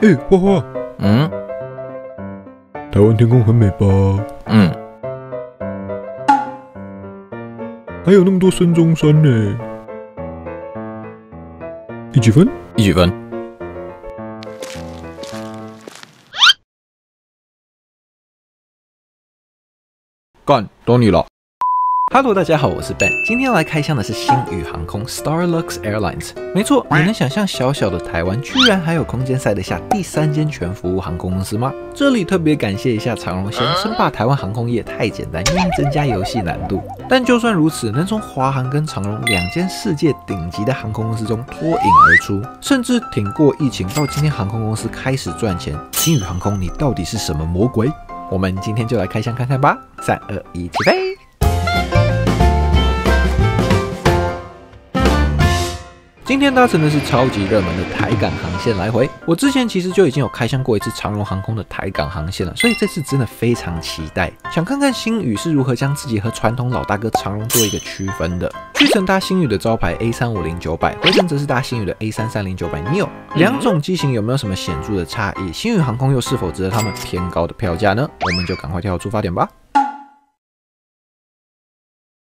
花花，台湾天空很美吧？还有那么多孙中山呢，一几分？一几分？干，都你了。Hello， 大家好，我是 Ben， 今天要来开箱的是星宇航空 Starlux Airlines。没错，你能想象小小的台湾居然还有空间塞得下第3间全服务航空公司吗？这里特别感谢一下长荣先生，怕台湾航空业太简单，愿意增加游戏难度。但就算如此，能从华航跟长荣2间世界顶级的航空公司中脱颖而出，甚至挺过疫情，到今天航空公司开始赚钱，星宇航空你到底是什么魔鬼？我们今天就来开箱看看吧！3、2、1，起飞！今天搭乘的是超级热门的台港航线来回。我之前其实就已经有开箱过一次长荣航空的台港航线了，所以这次真的非常期待，想看看星宇是如何将自己和传统老大哥长荣做一个区分的。去程搭星宇的招牌 A350-900， 回程则是搭星宇的 A330-900 Neo， 两种机型有没有什么显著的差异？星宇航空又是否值得他们偏高的票价呢？我们就赶快跳出发点吧。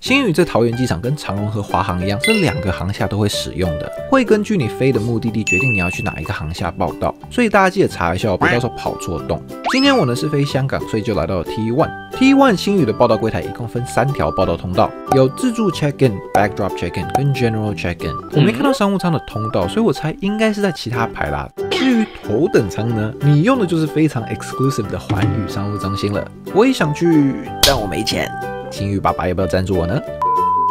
星宇在桃园机场跟长荣和华航一样，这2个航厦都会使用的，会根据你飞的目的地决定你要去哪一个航厦报到，所以大家记得查一下，别到时候跑错洞。今天我呢是飞香港，所以就来到了 T1。T1 星宇的报到柜台一共分3条报到通道，有自助 check-in、backdrop check-in 跟 general check-in。我没看到商务舱的通道，所以我猜应该是在其他排啦。至于头等舱呢，你用的就是非常 exclusive 的寰宇商务中心了。我也想去，但我没钱。星宇爸爸要不要赞助我呢？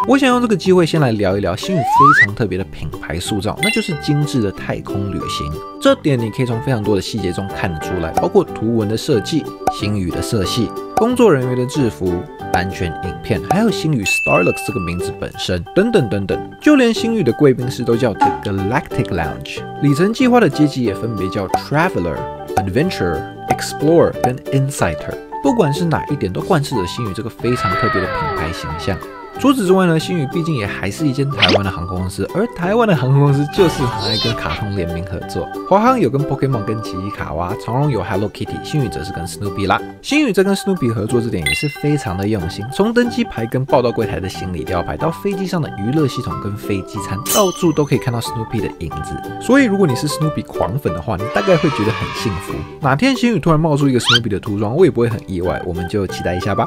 我想用这个机会先来聊一聊星宇非常特别的品牌塑造，那就是精致的太空旅行。这点你可以从非常多的细节中看得出来，包括图文的设计、星宇的色系、工作人员的制服、安全影片，还有星宇 Starlux 这个名字本身，等等等等。就连星宇的贵宾室都叫 The Galactic Lounge， 里程计划的阶级也分别叫 Traveler、Adventurer、Explorer 跟 Insider。不管是哪一点，都贯彻着星宇这个非常特别的品牌形象。除此之外呢，星宇毕竟也还是一间台湾的航空公司，而台湾的航空公司就是很爱跟卡通联名合作。华航有跟 Pokémon 跟奇异卡哇，长荣有 Hello Kitty， 星宇则是跟 Snoopy 啦。星宇在跟 Snoopy 合作这点也是非常的用心，从登机牌跟报到柜台的行李吊牌，到飞机上的娱乐系统跟飞机餐，到处都可以看到 Snoopy 的影子。所以如果你是 Snoopy 狂粉的话，你大概会觉得很幸福。哪天星宇突然冒出一个 Snoopy 的涂装，我也不会很意外，我们就期待一下吧。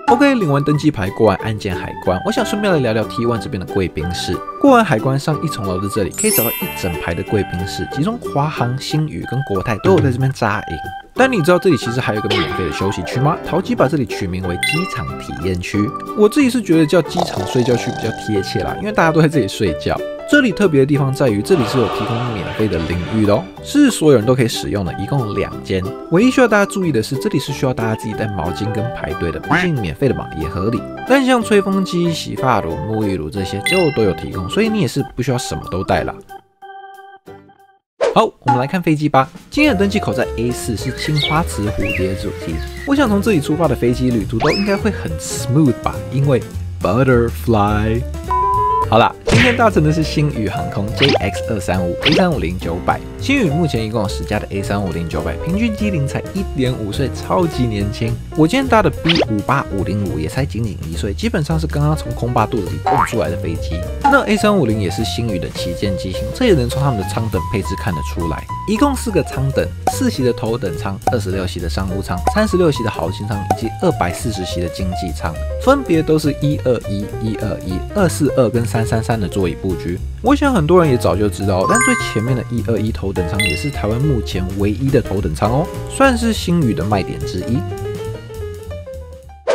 OK， 领完登机牌，过完安检海关，我想顺便来聊聊 T1 这边的贵宾室。过完海关，上1层楼的这里可以找到一整排的贵宾室，其中华航、星宇跟国泰都有在这边扎营。但你知道这里其实还有一个免费的休息区吗？淘机把这里取名为机场体验区。我自己是觉得叫机场睡觉区比较贴切啦，因为大家都在这里睡觉。这里特别的地方在于，这里是有提供免费的淋浴的哦，是所有人都可以使用的，一共2间。唯一需要大家注意的是，这里是需要大家自己带毛巾跟排队的，毕竟免费的嘛，也合理。但像吹风机、洗发乳、沐浴乳这些就都有提供，所以你也是不需要什么都带啦。好，我们来看飞机吧。今天的登机口在 A4， 是青花瓷蝴蝶主题。我想从这里出发的飞机旅途都应该会很 smooth 吧，因为 Butterfly。好啦，今天搭乘的是星宇航空 JX235 A350-900。星宇目前一共有10架的 A350-900， 平均机龄才 1.5 岁，超级年轻。我今天搭的 B58505 也才仅仅1岁，基本上是刚刚从空爸肚子里蹦出来的飞机。那 A350 也是星宇的旗舰机型，这也能从他们的舱等配置看得出来。一共4个舱等，4席的头等舱、26席的商务舱、36席的豪华舱以及240席的经济舱，分别都是121、121、242跟333的座椅布局。我想很多人也早就知道，但最前面的121头等舱也是台湾目前唯一的头等舱哦，算是星宇的卖点之一。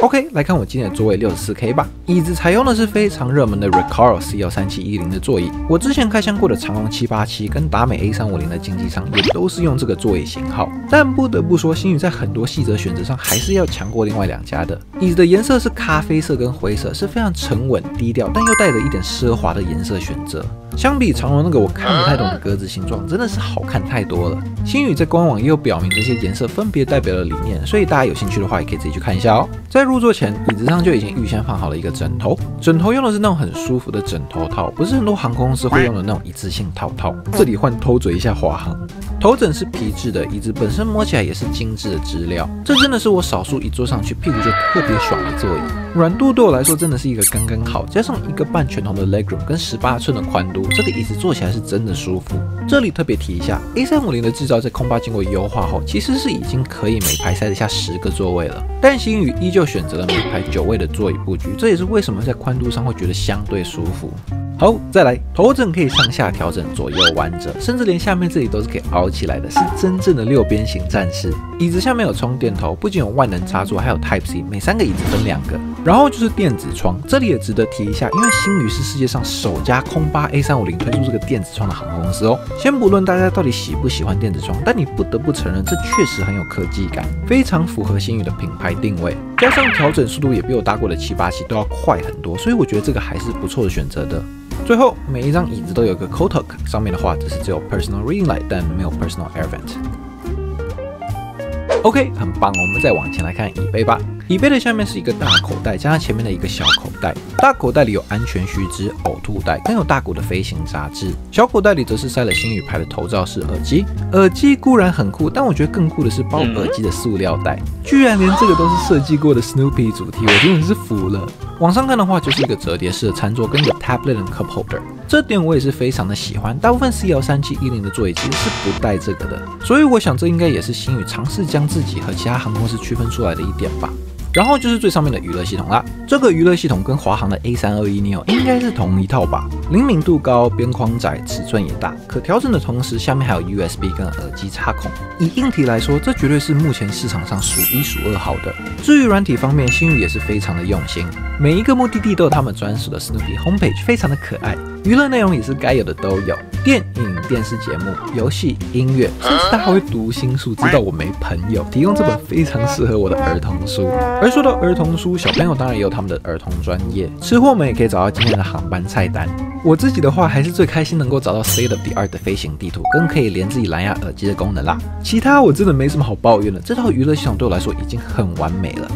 OK， 来看我今天的座位 64K 吧。椅子采用的是非常热门的 Recaro CL3710的座椅。我之前开箱过的长荣787跟达美 A350 的经济舱也都是用这个座椅型号。但不得不说，星宇在很多细则选择上还是要强过另外2家的。椅子的颜色是咖啡色跟灰色，是非常沉稳低调，但又带着一点奢华的颜色选择。相比长荣那个我看不太懂的格子形状，真的是好看太多了。星宇在官网也有表明这些颜色分别代表了理念，所以大家有兴趣的话也可以自己去看一下哦。在入入座前，椅子上就已经预先放好了一个枕头，枕头用的是那种很舒服的枕头套，不是很多航空公司会用的那种一次性套套。这里换偷嘴一下华航，头枕是皮质的，椅子本身摸起来也是精致的质料，这真的是我少数一坐上去屁股就特别爽的座椅。软度对我来说真的是一个刚刚好，加上1个半拳头的 legroom 跟18寸的宽度，这个椅子坐起来是真的舒服。这里特别提一下 ，A350 的制造在空巴经过优化后，其实是已经可以每排塞得下10个座位了，但星宇依旧选择了每排9位的座椅布局，这也是为什么在宽度上会觉得相对舒服。好，再来，头枕可以上下调整，左右弯折，甚至连下面这里都是可以凹起来的，是真正的6边形战士。椅子下面有充电头，不仅有万能插座，还有 Type C， 每3个椅子分2个。然后就是电子窗，这里也值得提一下，因为星宇是世界上首家空巴 A350 推出这个电子窗的航空公司哦。先不论大家到底喜不喜欢电子窗，但你不得不承认，这确实很有科技感，非常符合星宇的品牌定位。加上调整速度也比我搭过的787都要快很多，所以我觉得这个还是不错的选择的。最后，每一张椅子都有个 Kotok， 上面的话只是只有 Personal Reading Light， 但没有 Personal Air Vent。OK， 很棒，我们再往前来看椅背吧。椅背的下面是一个大口袋，加上前面的一个小口袋。大口袋里有安全须知、呕吐袋，更有大股的飞行杂志。小口袋里则是塞了星宇牌的头罩式耳机。耳机固然很酷，但我觉得更酷的是包耳机的塑料袋，居然连这个都是设计过的 Snoopy 主题，我真的是服了。往上看的话，就是一个折叠式的餐桌跟一个 tablet and cup holder， 这点我也是非常的喜欢。大部分 CL3710的座椅其实是不带这个的，所以我想这应该也是星宇尝试将自己和其他航空公司区分出来的一点吧。然后就是最上面的娱乐系统啦，这个娱乐系统跟华航的 A321neo 应该是同一套吧，灵敏度高，边框窄，尺寸也大，可调整的同时，下面还有 USB 跟耳机插孔。以硬体来说，这绝对是目前市场上数1数2好的。至于软体方面，星宇也是非常的用心，每一个目的地都有他们专属的 Snoopy homepage， 非常的可爱。娱乐内容也是该有的都有，电影、电视节目、游戏、音乐，甚至他还会读心术，知道我没朋友，提供这本非常适合我的儿童书。而说到儿童书，小朋友当然也有他们的儿童专业，吃货们也可以找到今天的航班菜单。我自己的话，还是最开心能够找到 State of the Art 的飞行地图，跟可以连自己蓝牙耳机的功能啦。其他我真的没什么好抱怨的，这套娱乐系统对我来说已经很完美了。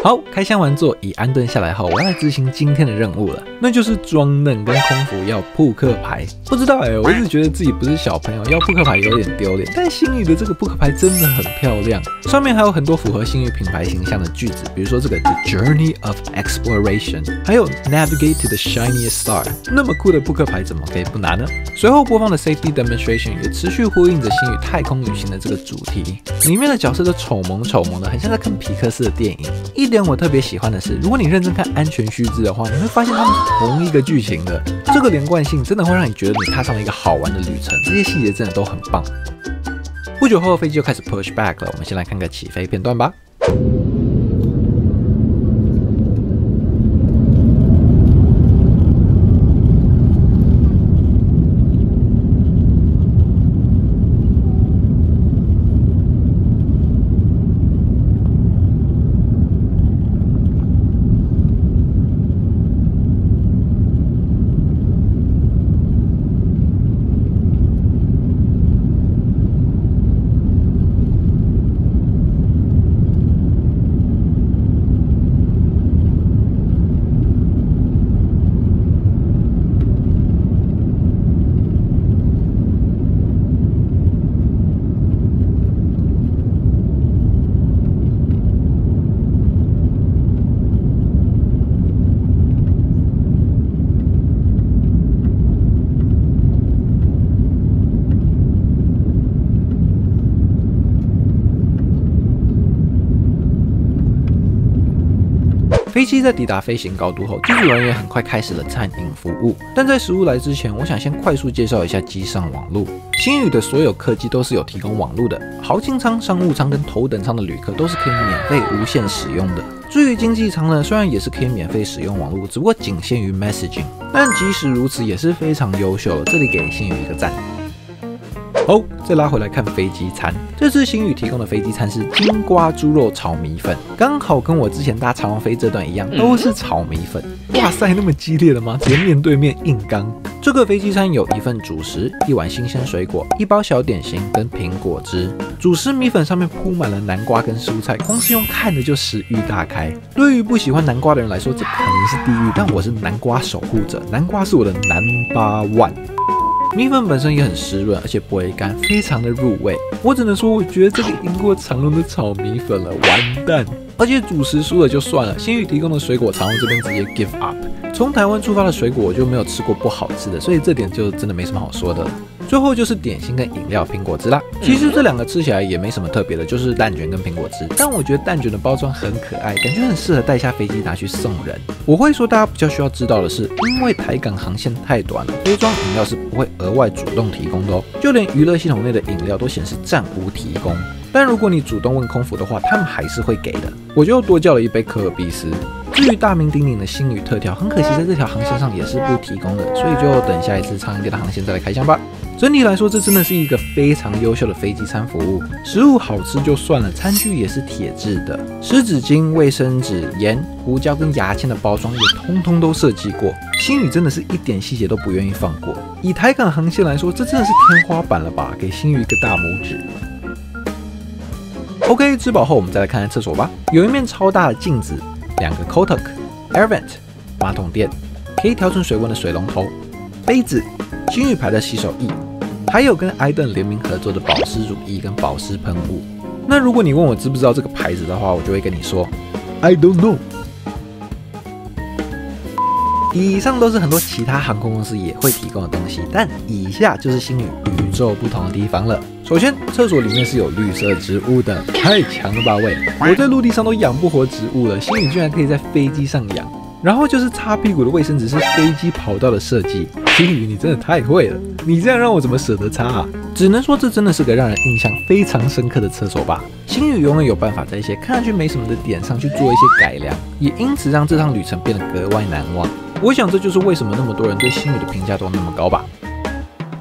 好，开箱完座椅安顿下来后，我要来执行今天的任务了，那就是装嫩跟空服要扑克牌。不知道我一直觉得自己不是小朋友，要扑克牌有点丢脸，但星宇的这个扑克牌真的很漂亮，上面还有很多符合星宇品牌形象的句子，比如说这个 The Journey of Exploration， 还有 Navigate to the Shiniest Star， 那么酷的扑克牌怎么可以不拿呢？随后播放的 Safety Demonstration 也持续呼应着星宇太空旅行的这个主题，里面的角色都丑萌丑萌的，很像在看皮克斯的电影。一点我特别喜欢的是，如果你认真看安全须知的话，你会发现它们是同一个剧情的，这个连贯性真的会让你觉得你踏上了一个好玩的旅程，这些细节真的都很棒。不久后飞机就开始 push back 了，我们先来看个起飞片段吧。飞机在抵达飞行高度后，机组人员很快开始了餐饮服务。但在食物来之前，我想先快速介绍一下机上网路。星宇的所有客机都是有提供网路的，豪金舱、商务舱跟头等舱的旅客都是可以免费无限使用的。至于经济舱呢，虽然也是可以免费使用网路，只不过仅限于 messaging， 但即使如此也是非常优秀了，这里给星宇一个赞。好，再拉回来看飞机餐，这次星宇提供的飞机餐是金瓜猪肉炒米粉，刚好跟我之前搭长荣飞这段一样，都是炒米粉。哇塞，那么激烈的吗？直接面对面硬刚。这个飞机餐有1份主食、1碗新鲜水果、1包小点心跟苹果汁。主食米粉上面铺满了南瓜跟蔬菜，光是用看着就食欲大开。对于不喜欢南瓜的人来说，这可能是地狱，但我是南瓜守护者，南瓜是我的No.1。米粉本身也很湿润，而且不会干，非常的入味。我只能说，我觉得这个赢过长荣的炒米粉了，完蛋！而且主食输了就算了，星宇提供的水果，长荣这边直接 give up。从台湾出发的水果，我就没有吃过不好吃的，所以这点就真的没什么好说的了。最后就是点心跟饮料苹果汁啦。其实这2个吃起来也没什么特别的，就是蛋卷跟苹果汁。但我觉得蛋卷的包装很可爱，感觉很适合带下飞机拿去送人。我会说大家比较需要知道的是，因为台港航线太短了，杯装饮料是不会额外主动提供的哦，就连娱乐系统内的饮料都显示暂无提供。但如果你主动问空服的话，他们还是会给的。我就多叫了1杯可尔必斯。至于大名鼎鼎的星宇特调，很可惜在这条航线上也是不提供的，所以就等下一次长一点的航线再来开箱吧。整体来说，这真的是一个非常优秀的飞机餐服务。食物好吃就算了，餐具也是铁质的，湿纸巾、卫生纸、盐、胡椒跟牙签的包装也通通都设计过。星宇真的是一点细节都不愿意放过。以台港航线来说，这真的是天花板了吧？给星宇一个大拇指。OK， 吃饱后我们再来看看厕所吧。有一面超大的镜子，2个 Kotak、Air Vent、马桶垫，可以调整水温的水龙头，杯子，星宇牌的洗手液，还有跟 iDen 联名合作的保湿乳液跟保湿喷雾。那如果你问我知不知道这个牌子的话，我就会跟你说 I don't know。以上都是很多其他航空公司也会提供的东西，但以下就是星宇与众不同的地方了。首先，厕所里面是有绿色植物的，太强了吧喂！我在陆地上都养不活植物了，星宇居然可以在飞机上养。然后就是擦屁股的卫生纸是飞机跑道的设计，星宇你真的太会了，你这样让我怎么舍得擦啊？只能说这真的是个让人印象非常深刻的厕所吧。星宇永远有办法在一些看上去没什么的点上去做一些改良，也因此让这趟旅程变得格外难忘。我想这就是为什么那么多人对星宇的评价都那么高吧。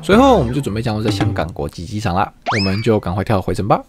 随后我们就准备降落在香港国际机场啦，我们就赶快跳回程吧。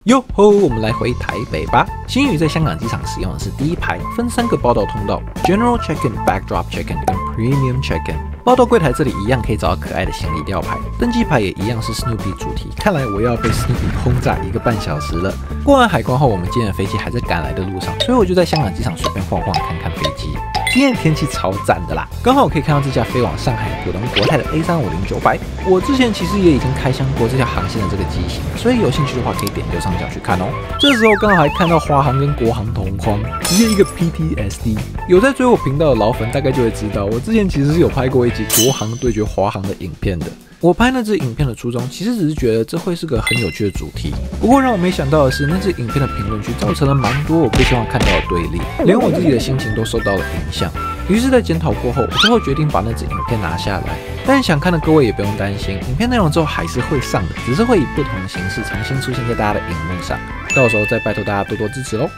哟吼，我们来回台北吧。星宇在香港机场使用的是第1排，分3个报到通道 ：General Check-in、Backdrop Check-in 跟 Premium Check-in。报到柜台这里一样可以找到可爱的行李吊牌，登机牌也一样是 Snoopy 主题。看来我要被 Snoopy 轰炸1个半小时了。过完海关后，我们今天的飞机还在赶来的路上，所以我就在香港机场随便晃晃看看飞机。今天的天气超赞的啦，刚好可以看到这架飞往上海浦东国泰的 A350-900。我之前其实也已经开箱过这条航线的这个机型，所以有兴趣的话可以点右上角去看哦。这时候刚好还看到华航跟国航同框，直接一个 PTSD。有在追我频道的老粉大概就会知道，我之前其实是有拍过一集国航对决华航的影片的。我拍那支影片的初衷，其实只是觉得这会是个很有趣的主题。不过让我没想到的是，那支影片的评论区造成了蛮多我不希望看到的对立，连我自己的心情都受到了影响。于是，在检讨过后，我最后决定把那支影片拿下来。但想看的各位也不用担心，影片内容之后还是会上的，只是会以不同的形式重新出现在大家的荧幕上。到时候再拜托大家多多支持喽。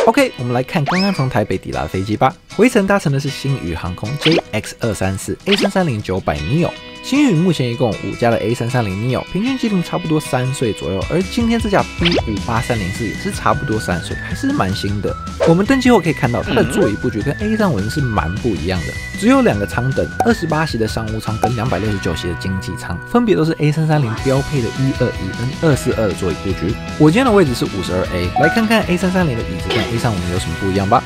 OK， 我们来看刚刚从台北抵达的飞机吧。回程搭乘的是星宇航空 JX234 A330-900 neo。星宇目前一共有5架的 A330 neo， 平均机龄差不多3岁左右，而今天这架 B58304也是差不多3岁，还是蛮新的。我们登机后可以看到，它的座椅布局跟 A350是蛮不一样的，只有2个舱等，28席的商务舱跟269席的经济舱，分别都是 A330 标配的121跟242的座椅布局。我今天的位置是 52A， 来看看 A330 的椅子跟 A350有什么不一样吧。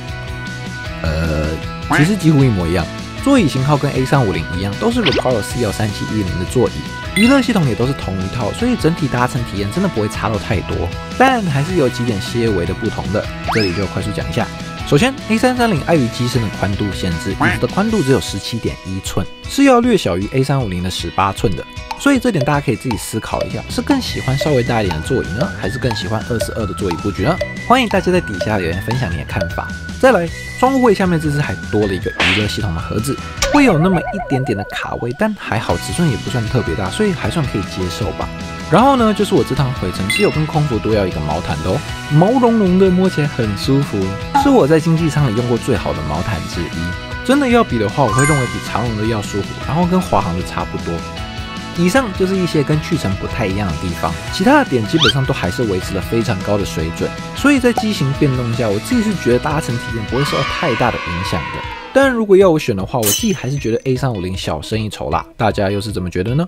其实几乎一模一样。座椅型号跟 A350 一样，都是 Recaro CL3710的座椅，娱乐系统也都是同一套，所以整体搭乘体验真的不会差到太多，但还是有几点些微的不同的，这里就快速讲一下。首先 ，A330 碍于机身的宽度限制，椅子的宽度只有17.1寸，是要略小于 A350 的18寸的，所以这点大家可以自己思考一下，是更喜欢稍微大一点的座椅呢，还是更喜欢22的座椅布局呢？欢迎大家在底下留言分享你的看法。再来，窗户位下面这次还多了一个娱乐系统的盒子，会有那么一点点的卡位，但还好尺寸也不算特别大，所以还算可以接受吧。然后呢，就是我这趟回程是有跟空服多要一个毛毯的哦，毛茸茸的，摸起来很舒服，是我在经济舱里用过最好的毛毯之一。真的要比的话，我会认为比长荣的要舒服，然后跟华航的差不多。以上就是一些跟去程不太一样的地方，其他的点基本上都还是维持了非常高的水准，所以在机型变动下，我自己是觉得搭乘体验不会受到太大的影响的。当然，如果要我选的话，我自己还是觉得 A350 小胜一筹啦。大家又是怎么觉得呢？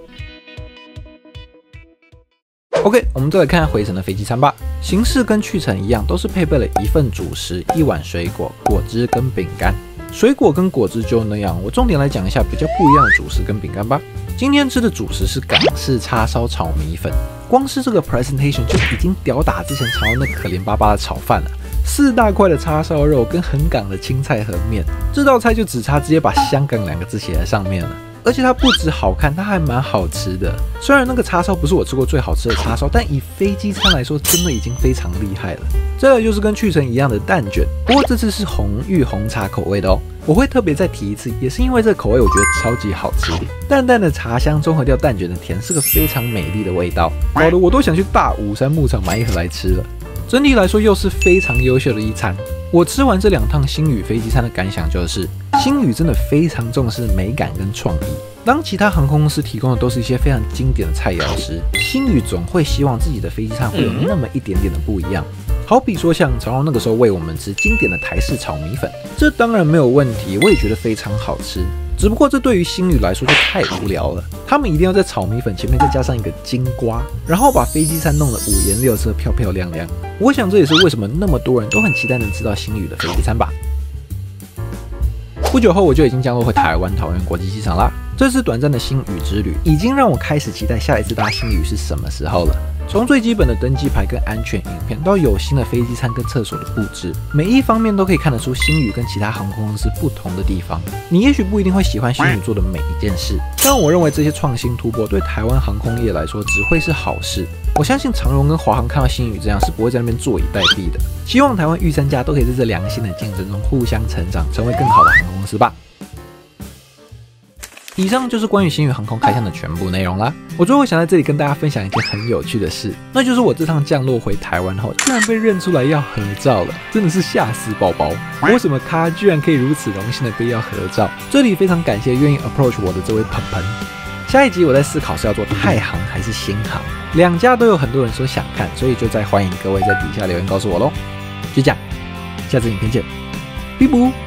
OK， 我们再来看看回程的飞机餐吧。形式跟去程一样，都是配备了1份主食、1碗水果、果汁跟饼干。水果跟果汁就那样，我重点来讲一下比较不一样的主食跟饼干吧。今天吃的主食是港式叉烧炒米粉，光是这个 presentation 就已经吊打之前炒那可怜巴巴的炒饭了。4大块的叉烧肉跟很港的青菜和面，这道菜就只差直接把香港2个字写在上面了。而且它不止好看，它还蛮好吃的。虽然那个叉烧不是我吃过最好吃的叉烧，但以飞机餐来说，真的已经非常厉害了。再来就是跟去程一样的蛋卷，不过这次是红玉红茶口味的哦。我会特别再提一次，也是因为这个口味我觉得超级好吃。淡淡的茶香中和掉蛋卷的甜，是个非常美丽的味道，搞得我都想去大武山牧场买1盒来吃了。整体来说又是非常优秀的一餐。我吃完这2趟星宇飞机餐的感想就是，星宇真的非常重视美感跟创意。当其他航空公司提供的都是一些非常经典的菜肴时，星宇总会希望自己的飞机餐会有那么一点点的不一样。好比说像长荣那个时候喂我们吃经典的台式炒米粉，这当然没有问题，我也觉得非常好吃。只不过这对于星宇来说就太无聊了，他们一定要在炒米粉前面再加上一个金瓜，然后把飞机餐弄得5颜6色、漂漂亮亮。我想这也是为什么那么多人都很期待能吃到星宇的飞机餐吧。不久后我就已经降落回台湾桃园国际机场啦。这次短暂的星宇之旅已经让我开始期待下一次搭星宇是什么时候了。从最基本的登机牌跟安全影片，到有新的飞机餐跟厕所的布置，每一方面都可以看得出星宇跟其他航空公司不同的地方。你也许不一定会喜欢星宇做的每一件事，但我认为这些创新突破对台湾航空业来说只会是好事。我相信长荣跟华航看到星宇这样是不会在那边坐以待毙的。希望台湾御三家都可以在这良性的竞争中互相成长，成为更好的航空公司吧。以上就是关于星宇航空开箱的全部内容啦。我最后想在这里跟大家分享一件很有趣的事，那就是我这趟降落回台湾后，居然被认出来要合照了，真的是吓死宝宝！我什么咖居然可以如此荣幸的被要合照？这里非常感谢愿意 approach 我的这位鹏鹏。下一集我在思考是要做太行还是新航，2家都有很多人说想看，所以就再欢迎各位在底下留言告诉我咯。就这样，下次影片见，拜拜。